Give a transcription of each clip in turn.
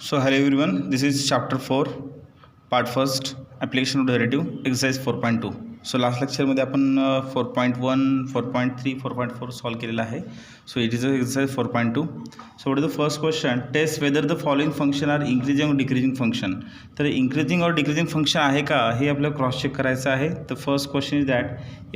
So hello everyone, this is chapter 4, part first, application of derivative, exercise 4.2. So last lecture मध्ये आपण 4.1, 4.3, 4.4 solve केलेला आहे. So it is exercise 4.2. So what is the first question? Test whether the following function are increasing or decreasing function. तर increasing or decreasing function आहे का हे आपल्याला cross check करायचं आहे. The first question is that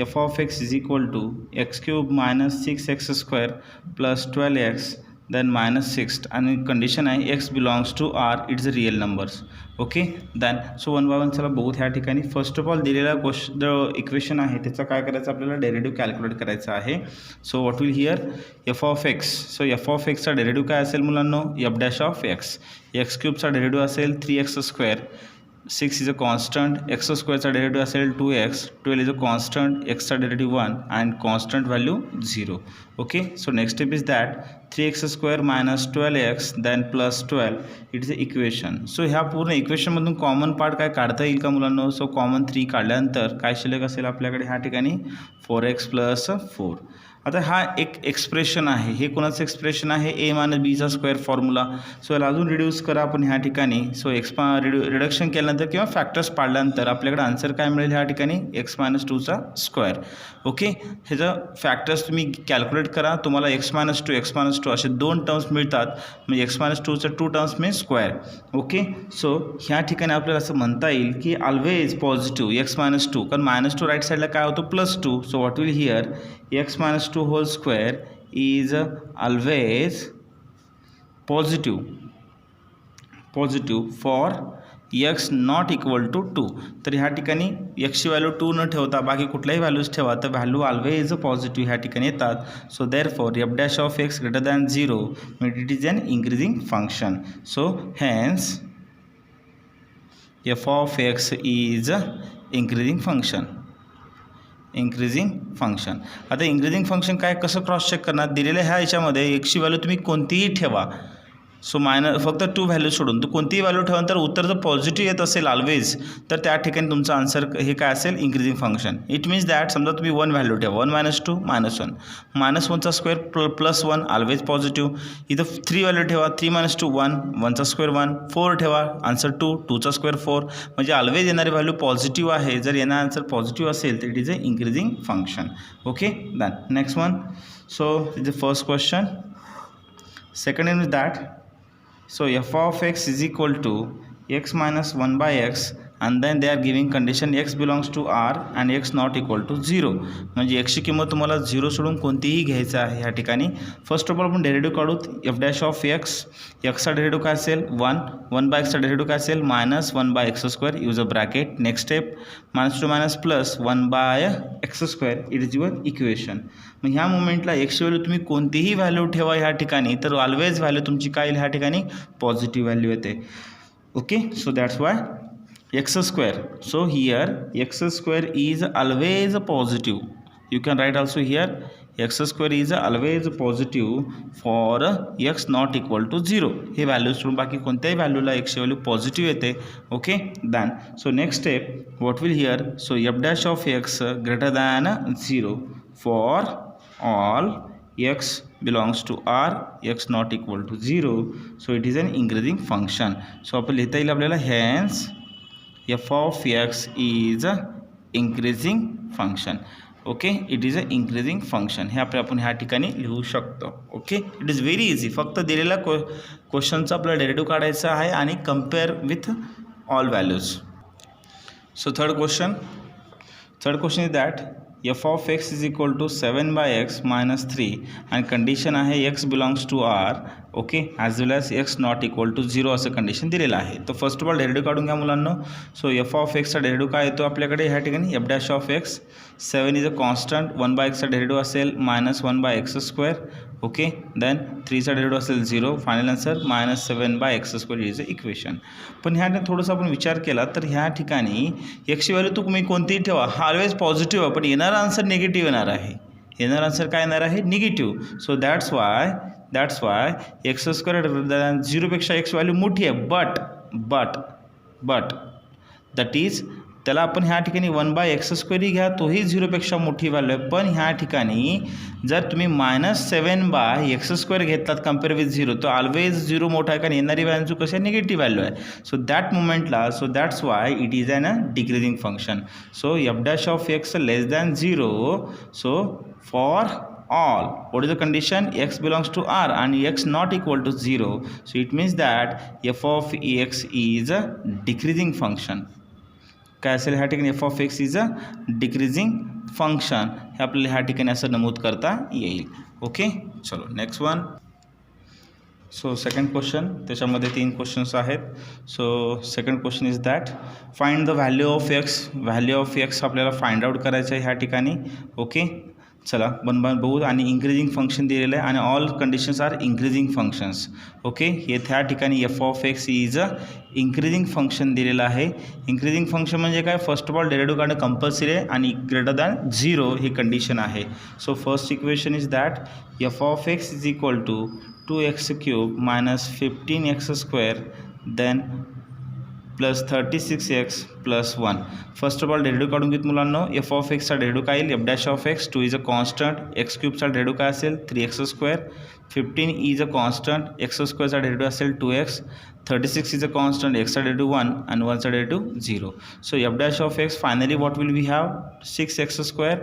f of x is equal to x cube minus 6x square plus 12x then minus 6 and condition आहे x belongs to r, it's a real numbers. Okay then so one by one चला बघू ह्या ठिकाणी. First of all दिलेला equation आहे त्याचा काय करायचं आपल्याला डेरिव्हेटिव्ह कॅल्क्युलेट करायचा आहे. So what will here f of x. So F of एक्सचा डेरिव्हेटिव्ह काय असेल मुलांनो, f dash of x. X क्यूबचा डेरिव्हेटिव्ह असेल 3x square, 6 is a constant, x स्क्वेअरचा डेरिव्हेटिव्ह असेल 2x, 12 is a constant, x चा derivative 1 and constant value 0. okay, so next step is that 3x square minus 12x then plus 12, it is a equation. so ह्या पूर्ण equation मधून common part काय काढता येईल का मुलांनो. सो कॉमन 3 काढल्यानंतर काय शिल्लक असेल आपल्याकडे ह्या ठिकाणी 4x plus 4. आता हा एक एक्सप्रेशन आहे, हे कोणाचं एक्सप्रेशन आहे, ए मायनस बीचा स्क्वेअर फॉर्म्युला. सो याला अजून रिड्यूस करा आपण ह्या ठिकाणी. सो रिडक्शन केल्यानंतर किंवा फॅक्टर्स पाडल्यानंतर आपल्याकडे आन्सर काय मिळेल ह्या ठिकाणी एक्स मायनस टूचा स्क्वेअर. ओके, ह्याचं फॅक्टर्स तुम्ही कॅल्क्युलेट करा, तुम्हाला एक्स मायनस टू असे दोन टर्म्स मिळतात. म्हणजे एक्स मायनस टूचं 2 टर्म्स मी स्क्वेअर. ओके, सो ह्या ठिकाणी आपल्याला असं म्हणता येईल की always positive x minus two, कारण मायनस टू राईट साईडला काय होतो +2. So what will here x minus 2 whole square is always positive for x not equal to 2. तर ह्या ठिकाणी x ची व्हॅल्यू 2 न ठेवता बाकी कुठल्याही व्हॅल्यूज ठेवा तर व्हॅल्यू ऑलवेज पॉझिटिव्ह ह्या ठिकाणी येतात. So therefore f dash of x greater than 0 म्हणजे it is an increasing function. So hence f of x is increasing function. आता इंक्रीजिंग फंक्शन काय कसं क्रॉस चेक करणार, दिलेल्या ह्या ह्याच्यामध्ये एक्सची व्हॅल्यू तुम्ही कोणतीही ठेवा. सो फक्त 2 व्हॅल्यू सोडून तर कोणतीही व्हॅल्यू ठेवल्यानंतर उत्तर जर पॉझिटिव्ह येत असेल ऑलवेज तर त्या ठिकाणी तुमचं आन्सर हे काय असेल increasing function. It means that समजा तुम्ही 1 व्हॅल्यू ठेवा, 1 मायनस 2 मायनस 1, मायनस 1चा स्क्वेअर प्लस 1 ऑलवेज पॉझिटिव्ह. इथं 3 व्हॅल्यू ठेवा, 3 मायनस 2 1, 1चा स्क्वेअर 1, 4 ठेवा आन्सर 2, 2चा स्क्वेअर 4. म्हणजे ऑलवेज येणारी व्हॅल्यू पॉझिटिव्ह आहे. जर येणारा आन्सर पॉझिटिव्ह असेल तर it is a increasing function. Okay then next one. So is the first question. Second is that so f of x is equal to x minus 1 by x and then they are giving condition x belongs to r and x not equal to 0. म्हणजे x ची किंमत तुम्हाला 0 सोडून कोणतीही घ्यायचं आहे ह्या ठिकाणी. फर्स्ट ऑफ ऑल आपण डेरिव्हेटिव्ह काढू. f डॅश ऑफ x, चा डेरिव्हेटिव्ह काय असेल 1, 1 बाय एक्सचा डेरिव्हेटिव्ह काय असेल minus 1 bye x square, use a bracket. Next step minus two minus plus 1 bye x square, it is your equation. मग ह्या मोमेंटला एक्सची व्हॅल्यू तुम्ही कोणतीही व्हॅल्यू ठेवा ह्या ठिकाणी तर ऑलवेज व्हॅल्यू तुमची काय येईल ह्या ठिकाणी पॉझिटिव्ह व्हॅल्यू येते. Okay, so that's Y x square. So here x square is always positive. You can write also here x square is always positive for x not equal to 0. हे value सोडून बाकी कोणत्याही व्हॅल्यूला x ची value positive येते. Okay then so next step what will here. So f dash of x greater than 0 for all x belongs to r, x not equal to 0. So it is an increasing function. So आपण लिहिता येईल आपल्याला hence f of x is increasing function. Okay, it is a increasing function. हे आपण ह्या ठिकाणी लिहू शकतो. Okay, it is very easy. फक्त दिलेला क्वेश्चनचा आपल्याला डेरिव्हेटिव्ह काढायचा आहे आणि compare with all values. So third question is that f of x is equal to 7 by x minus 3 आणि कंडिशन आहे x belongs to r. Okay, as well as x not equal to 0 असं condition दिलेलं आहे. तर first of all derivative काढून घ्या मुलांनो. So f of एक्सचा डेरिव्हेटिव्ह काय येतो आपल्याकडे ह्या ठिकाणी f dash of x. 7 is a constant, 1 bye एक्सचा डेरिव्हेटिव्ह असेल minus 1 bye x square. Okay then 3चा डेरिव्हेटिव्ह असेल 0. Final answer minus 7 by x square is a equation. पण ह्याने थोडंसं आपण विचार केला तर ह्या ठिकाणी एक्सची व्हॅल्यू तुम्ही कोणतीही ठेवा हा ऑलवेज पॉझिटिव्ह आहे, पण येणारा आन्सर निगेटिव्ह येणार आहे. येणारा आन्सर काय येणार आहे negative. So that's Y x square greater than 0 पेक्षा एक्स व्हॅल्यू मोठी आहे. बट दॅट इज त्याला आपण ह्या ठिकाणी 1/x² ही घ्या, तोही 0पेक्षा मोठी व्हॅल्यू आहे. पण ह्या ठिकाणी जर तुम्ही -7/x² घेतलात कम्पेअर विथ 0, तो ऑलवेज 0 मोठा आहे, कारण येणारी व्हॅल्यू कशी आहे, निगेटिव्ह व्हॅल्यू आहे. सो दॅट मोमेंटला, so that's why it is an decreasing function. So f' less than 0. So for all, what is the condition? X belongs to R and x not equal to 0. So it means that f of x is a decreasing function. काय असेल ह्या ठिकाणी f of x is a decreasing function, हे आपल्याला ह्या ठिकाणी असं नमूद करता येईल. ओके, चलो next one. So second question, त्याच्यामध्ये 3 क्वेश्चन्स आहेत. So second question is that find the value of x. Value of x आपल्याला फाइंड आउट करायचं आहे ह्या ठिकाणी. ओके, चला बघू. आणि इंक्रीजिंग फंक्शन दिलेलं आहे आणि all conditions are increasing functions. Okay, हे ह्या ठिकाणी f of x is a increasing function दिलेलं आहे. इंक्रीजिंग फंक्शन म्हणजे काय? फर्स्ट ऑफ ऑल डेरिव्हेटिव्ह काढणं कंपल्सरी आहे आणि ग्रेटर दॅन 0 ही कंडिशन आहे. So first equation is that f of x is equal to 2x³ minus 15x² then plus 36x plus 1. First of all derivative काढून घेत मुलांनो. f ऑफ एक्सचा derivative काय येईल? f' of x. 2 is a constant. x³ चा derivative काय असेल? 3x². 15 is a constant. x² चा डेरिव्हेटिव्ह असेल 2x. 36 is a constant. x चा डेरिव्हेटिव्ह 1 आणि 1 चा derivative 0. So f' of x finally what will we have? 6x²,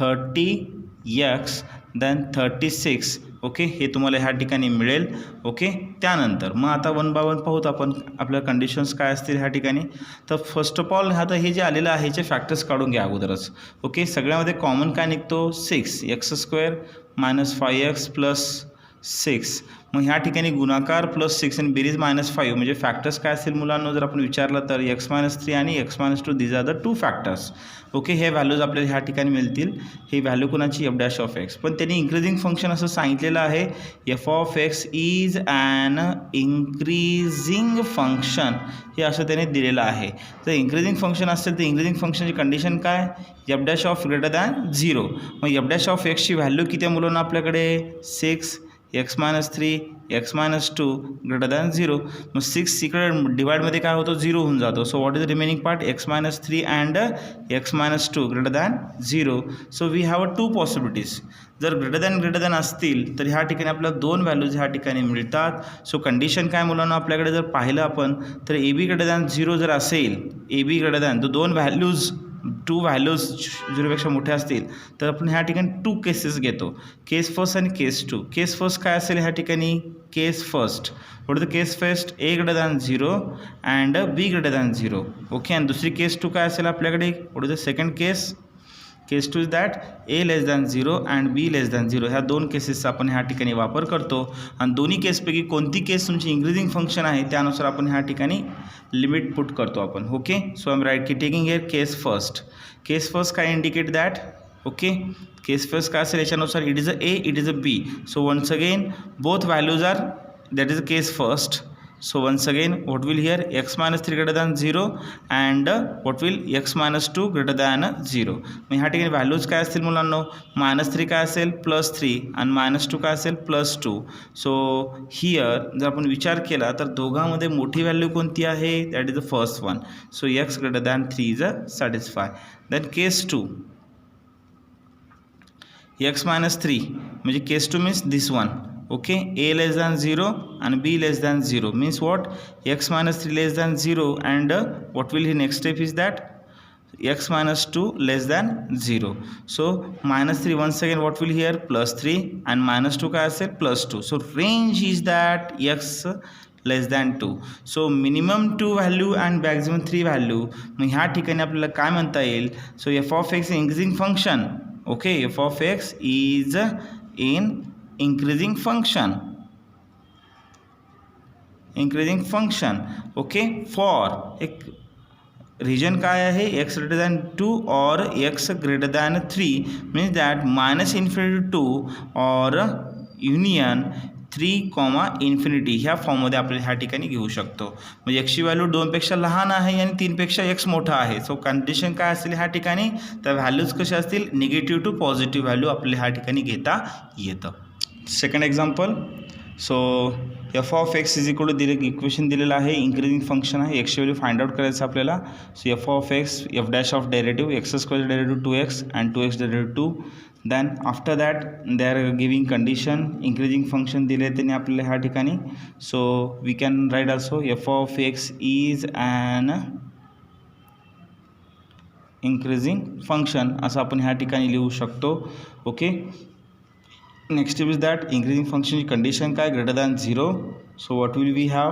30x, then 36. Okay, हे तुम्हाला ह्या ठिकाणी मिळेल. ओके, त्यानंतर मग आता 1 बाय 1 पाहूत आपण आपल्या कंडिशन्स काय असतील ह्या ठिकाणी. तर फर्स्ट ऑफ ऑल आता हे जे आलेलं आहे ह्याचे फॅक्टर्स काढून घ्या अगोदरच. ओके, सगळ्यामध्ये कॉमन काय निघतो? 6x² - 5x + 6. मग ह्या ठिकाणी गुणाकार +6 आणि बेरीज -5 म्हणजे फॅक्टर्स काय असतील मुलांना जर आपण विचारलं तर x - 3 आणि x - 2 these are the 2 factors. Okay, हे व्हॅल्यूज आपल्याला ह्या ठिकाणी मिळतील. ही व्हॅल्यू कोणाची? f' of x. पण त्यांनी इंक्रीजिंग फंक्शन असं सांगितलेलं आहे. f of x is an increasing function, हे असं त्याने दिलेलं आहे. जर इंक्रीजिंग फंक्शन असेल तर इंक्रीजिंग फंक्शनची कंडिशन काय? f' of greater than 0. मग f' ऑफ एक्सची व्हॅल्यू किती आहे मुलांना आपल्याकडे? 6. x - 3, x - 2 greater than 0. मग 6 इकडे डिवाइडमध्ये काय होतं? 0 होऊन जातो. So what is the remaining part? x - 3 and x - 2 greater than 0. So we have 2 possibilities. जर ग्रेटर दॅन असतील तर ह्या ठिकाणी आपल्याला 2 व्हॅल्यूज ह्या ठिकाणी मिळतात. सो कंडिशन काय मुलांना आपल्याकडे जर पाहिलं आपण तर AB ग्रेटर दॅन 0 जर असेल, AB ग्रेटर दॅन, तर 2 व्हॅल्यूज 0पेक्षा मोठ्या असतील तर आपण ह्या ठिकाणी 2 केसेस घेतो. केस फर्स्ट आणि केस 2. केस फर्स्ट काय असेल ह्या ठिकाणी? Case first, what is the case first? A greater than 0 and B greater than 0. Okay, आणि दुसरी केस 2 काय असेल आपल्याकडे? What is the second case? Case 2 is that A less than 0 and B less than 0. ह्या 2 केसेसचा आपण ह्या ठिकाणी वापर करतो आणि दोन्ही केसपैकी कोणती केस तुमची इंक्रीजिंग फंक्शन आहे त्यानुसार आपण ह्या ठिकाणी लिमिट पुट करतो आपण. Okay, so I am right की taking here case first. Case first काय indicate that? Okay, case first काय असेल याच्यानुसार? It is a A, it is a B. So once again both values are, that is a case first. So once again what will here? x - 3 greater than 0 and what will? x - 2 greater than 0. मग ह्या ठिकाणी values काय असतील मुलांनो? -3 काय असेल? +3 आणि -2 काय असेल? +2. सो हिअर जर आपण विचार केला तर दोघांमध्ये मोठी व्हॅल्यू कोणती आहे? That is the first one. So x greater than 3 is satisfy. Then case 2, x - 3 म्हणजे case 2 means this one. Okay, A less than 0 and B less than 0 means what? x - 3 less than 0 and what will his next step is that? x - 2 less than 0. So -3 once again what will here? +3 and -2 काय असेल? +2. So range is that x less than 2. So minimum 2 value and maximum 3 value. मग ह्या ठिकाणी आपल्याला काय म्हणता येईल? So f of x increasing function. Okay, f of x is in increasing function, okay, for एक रिजन काय आहे? x greater than 2 or x greater than 3 means that -∞ to or union 3, ह्या फॉर्ममध्ये आपल्याला ह्या ठिकाणी घेऊ शकतो. म्हणजे एक्सची व्हॅल्यू 2पेक्षा लहान आहे आणि 3पेक्षा x मोठा आहे. सो कंडिशन काय असेल ह्या ठिकाणी? तर व्हॅल्यूज कशा असतील? निगेटिव्ह टू पॉझिटिव्ह व्हॅल्यू आपल्याला ह्या ठिकाणी घेता येतं. Second example, so F of x is equal to equation दिलेलं आहे, इंक्रीजिंग फंक्शन आहे, एक्सची व्हॅल्यू फाइंड आउट करायचं आपल्याला. So F of x, F dash of derivative x square derivative 2x and 2x derivative 2. Then after that they are giving condition, increasing function दिले त्यांनी आपल्याला ह्या ठिकाणी. So we can write also F of x is an increasing function असं आपण ह्या ठिकाणी लिहू शकतो. Okay, next is that increasing फंक्शनची कंडिशन काय, greater than 0. So what will we have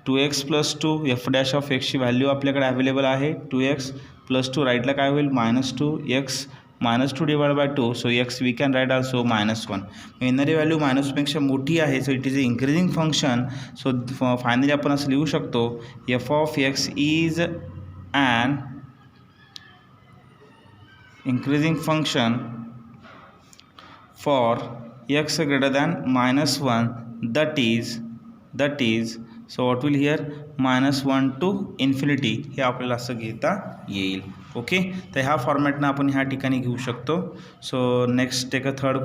2x + 2, F dash of एक्सची व्हॅल्यू आपल्याकडे अवेलेबल आहे 2x + 2, राईटला काय होईल -2x -2 divide by 2. So x we can write also -1. येणारी व्हॅल्यू -1पेक्षा मोठी आहे, so it is a increasing function. So finally आपण असं लिहू शकतो F of x is an increasing function for x greater than -1, that is so what will here -1 to infinity हे आपल्याला असं घेता येईल. ओके, तर ह्या फॉर्मॅटनं आपण ह्या ठिकाणी घेऊ शकतो. So next take a third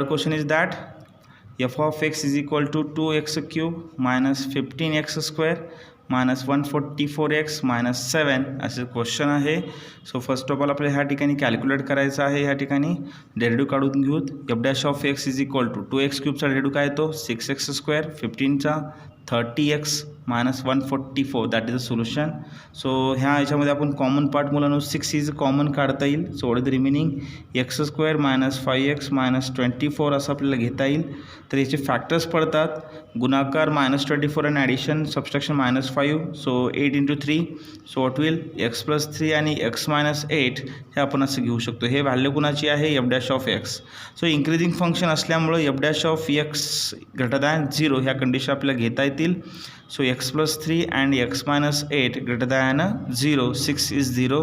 question is that F of x is equal to 2x³ -15x² -144x -7 असे क्वेश्चन आहे. सो फर्स्ट ऑफ ऑल आपल्याला ह्या ठिकाणी कॅल्क्युलेट करायचं आहे. ह्या ठिकाणी डेरिव्हेटिव्ह काढून घेऊत. F dash of x is equal to 2x³ चा डेरिव्हेटिव्ह काय येतो 6x², 15चा 30x -144, that is a solution. So ह्या याच्यामध्ये आपण कॉमन पार्ट मुलांनो 6 इज कॉमन काढता येईल. So what is the remaining x² -5x -24 असं आपल्याला घेता येईल. तर याचे फॅक्टर्स पडतात, गुणाकार -24 आणि addition subtraction -5. So 8 × 3. So what will x + 3 आणि x - 8 हे आपण असं घेऊ शकतो. हे व्हॅल्यू कुणाची आहे F dash of x. So increasing function असल्यामुळं f dash of x greater than 0 ह्या कंडिशन आपल्याला घेता येतील. So x + 3 and x - 8 greater than 0, 6 is 0,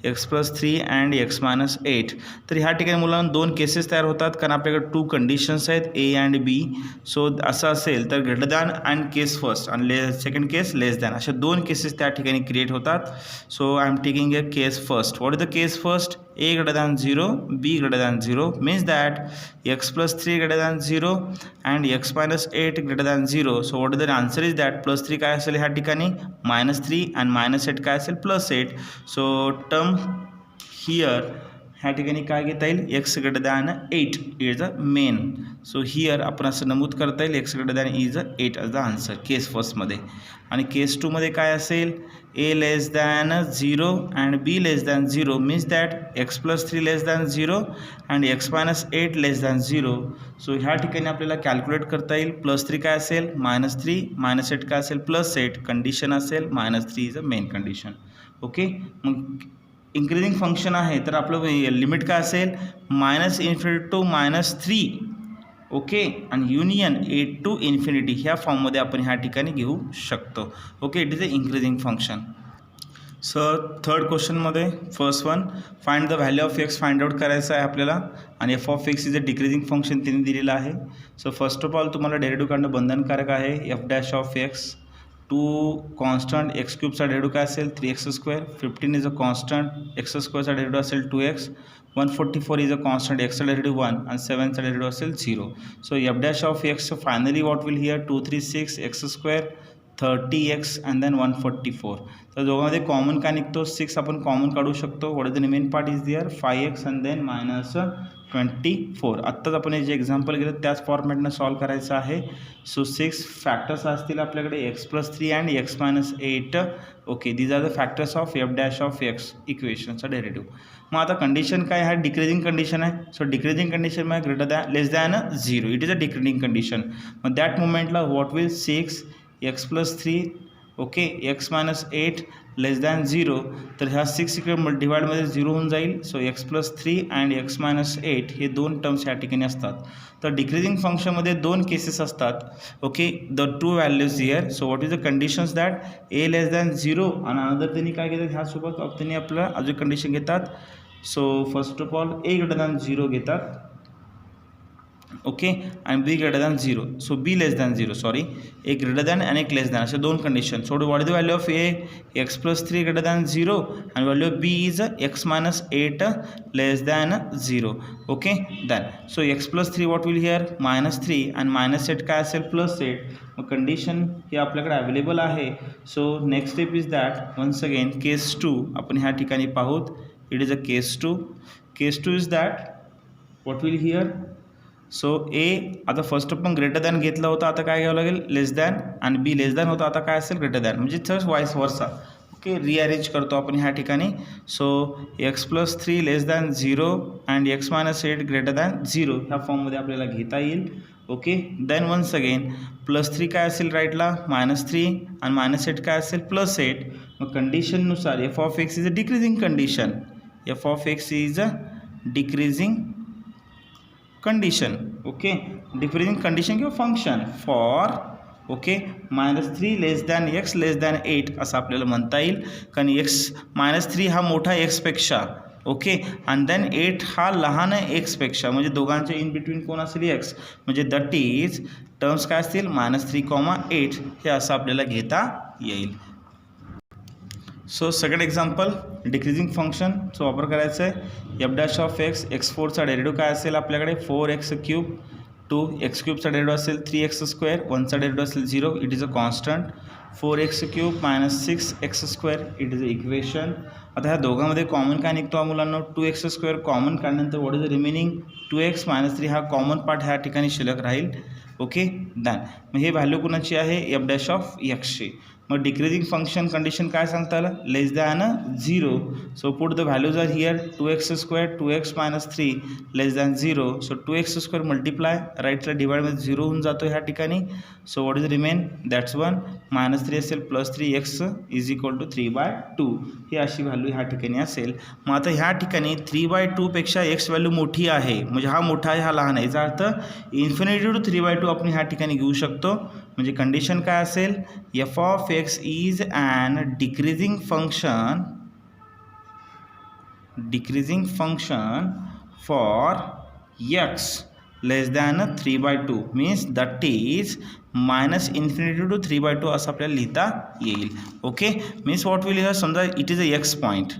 x + 3 and x - 8. तर ह्या ठिकाणी मुलांना 2 केसेस तयार होतात, कारण आपल्याकडे 2 कंडिशन्स आहेत A अँड B. सो असं असेल तर greater than and case first आणि सेकंड केस लेस दॅन, अशा 2 केसेस त्या ठिकाणी क्रिएट होतात. So I am taking a case first. What is the case first? A greater than 0, B greater than 0, means that x + 3 greater than 0 and x - 8 greater than 0. So what is the answer is that +3 काय असेल ह्या ठिकाणी -3 and -8 काय असेल +8. So term here ह्या ठिकाणी काय घेता येईल x greater than 8 is a main. So here आपण असं नमूद करता येईल x greater than इज 8 as द आन्सर केस फर्स्टमध्ये. आणि केस 2मध्ये काय असेल A less than 0 and B less than 0, means that x + 3 less than 0 and x - 8 less than 0. So ह्या ठिकाणी आपल्याला कॅल्क्युलेट करता येईल. +3 काय असेल -3, -8 काय असेल +8, कंडिशन असेल -3 is a main condition. Okay, मग इंक्रीजिंग फंक्शन आहे तर आपलं लिमिट काय असेल -∞ टू -3. ओके, आणि युनियन 8 टू इन्फिनिटी ह्या फॉर्ममध्ये आपण ह्या ठिकाणी घेऊ शकतो. Okay, it is a increasing function. So third क्वेश्चनमध्ये first one find the value of x find out करायचं आहे आपल्याला, आणि f of x is a decreasing function त्यांनी दिलेलं आहे. सो फर्स्ट ऑफ ऑल तुम्हाला डेरिव्हेटिव्ह काढणं बंधनकारक आहे. F dash of x 2 constant x³ चा डेरिव्हेटिव्ह काय असेल 3x², 15 is a constant x² चा डेरिव्हेटिव्ह असेल 2x, 144 is a constant x चा डेरिव्हेटिव्ह 1 आणि 7 चा डेरिव्हेटिव्ह असेल 0. So F dash of x finally what will here 236 x², 30x and then 144. तर दोघांमध्ये कॉमन काय निघतो 6 आपण कॉमन काढू शकतो. What is the remain part is there 5x and then -24. आत्ताच आपण हे जे एक्झाम्पल घेतलं त्याच फॉर्मॅटनं सॉल्व करायचं आहे. सो 6 फॅक्टर्स असतील आपल्याकडे x + 3 and x - 8. Okay, these are the factors of f dash of x इक्वेशनचा डेरिव्हेटिव्ह. मग आता कंडिशन काय हा डिक्रीजिंग कंडिशन आहे. सो डिक्रीजिंग कंडिशन मध्ये greater than less than 0, it is a decreasing condition. मग दॅट मोमेंटला what will 6 x + 3 okay x - 8 less than 0. तर ह्या 6 इकडे डिवाइडमध्ये 0 होऊन जाईल. सो x + 3 अँड x - 8 हे 2 टर्म्स या ठिकाणी असतात. तर डिक्रीजिंग फंक्शनमध्ये 2 केसेस असतात. Okay, the 2 values here. So what is the conditions that A less than 0 आणि अनदर त्यांनी काय घेतात ह्यासोबत त्यांनी आपल्याला अजून कंडिशन घेतात. So first of all A greater than 0 घेतात. ओके आणि B greater than 0. So B less than 0 sorry, एक ग्रेटर दॅन आणि एक लेस दॅन अशा दोन condition. So what is the value of A? X plus 3 greater than 0 आणि value of B is x minus 8 less than 0. Okay then so x plus 3 what will here? -3 आणि -8 काय असेल? +8. मग condition हे आपल्याकडे available आहे. So next step is that once again case 2 आपण ह्या ठिकाणी पाहूत. It is a case 2. Case 2 is that what will here? So ए आता फर्स्ट आपण ग्रेटर दॅन घेतला होता, आता काय घ्यावं लागेल? लेस दॅन. आणि बी लेस दॅन होता, आता काय असेल? Greater than. म्हणजे जस्ट वाईस वर्सा. ओके रिअरेंज करतो आपण ह्या ठिकाणी. So x plus 3 less than 0 and x minus 8 greater than 0 ह्या फॉर्ममध्ये आपल्याला घेता येईल. ओके देन वन्स अगेन +3 काय असेल राईटला? -3 आणि -8 काय असेल? +8. मग कंडिशननुसार F of x is a decreasing condition. F of x is a decreasing condition. Okay decreasing condition किंवा function for okay -3 less than X less than 8 असं आपल्याला म्हणता येईल. कारण -3 हा मोठा एक्सपेक्षा. ओके आणि देन 8 हा लहान एक्सपेक्षा, म्हणजे दोघांच्या इन बिटवीन कोण असेल? एक्स. म्हणजे दट इज टर्म्स काय असतील? -3, 8 हे असं आपल्याला घेता येईल. So second example decreasing function. So वापर करायचं आहे एफ डॅश ऑफ एक्स. x4चा डेरिव्हेटिव्ह काय असेल आपल्याकडे? 4x3. 2x3चा डेरिव्हेटिव्ह असेल 3x². 1चा डेरिव्हेटिव्ह असेल 0. It is a constant. 4x³ - 6x². It is a equation. आता ह्या दोघांमध्ये कॉमन काय निघतो मुलांना? 2x² कॉमन काढल्यानंतर what is the remaining? 2x - 3 हा कॉमन पार्ट ह्या ठिकाणी शिल्लक राहील. Okay done. मग हे व्हॅल्यू कुणाची आहे? एफ डॅश ऑफ एक्सची. मग डिक्रीजिंग फंक्शन कंडिशन काय सांगता आलं? Less than 0. So put the values are here 2x², 2x - 3 less than 0. So 2x² multiply राईटला डिवाइडमध्ये 0 होऊन जातो ह्या ठिकाणी. So what is remain? That's 1. -3 असेल +3x इज इक्वल टू 3/2. ही अशी व्हॅल्यू ह्या ठिकाणी असेल. मग आता ह्या ठिकाणी 3/2 पेक्षा एक्स व्हॅल्यू मोठी आहे, म्हणजे हा मोठा आहे हा लहान आहे, याचा अर्थ इन्फिनिटी टू 3/2 आपण ह्या ठिकाणी घेऊ शकतो. म्हणजे कंडिशन काय असेल? F of x is an decreasing function for X less than 3/2 means that is -infinity to 3/2 असं आपल्याला लिहिता येईल. Okay means what will here? समजा it is a X point.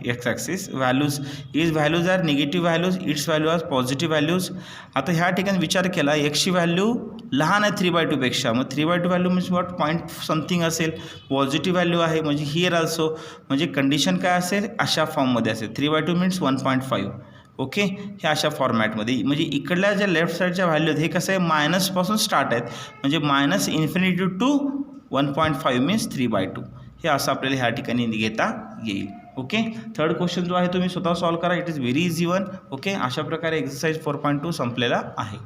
X axis values are negative values, its value are positive values. आता ह्या ठिकाणी विचार केला एक्सची व्हॅल्यू लहान आहे 3/2 पेक्षा. मग 3/2 value means what? Point something असेल, पॉझिटिव्ह व्हॅल्यू आहे, म्हणजे हिअर ऑल्सो म्हणजे कंडिशन काय असेल? अशा फॉर्ममध्ये असेल. 3/2 मीन्स 1.5. ओके हे अशा फॉर्मॅटमध्ये. म्हणजे इकडल्या ज्या लेफ्ट साईडच्या व्हॅल्यू आहेत हे कसं आहे? मायनसपासून स्टार्ट आहेत, म्हणजे -इन्फिनिटी टू 1.5 मीन्स 3/2. हे असं आपल्याला ह्या ठिकाणी घेता येईल. ओके थर्ड क्वेश्चन जो आहे तुम्ही स्वतः सॉल्व करा. It is very easy one. Okay अशा प्रकारे एक्सरसाइज 4.2 संपलेला आहे.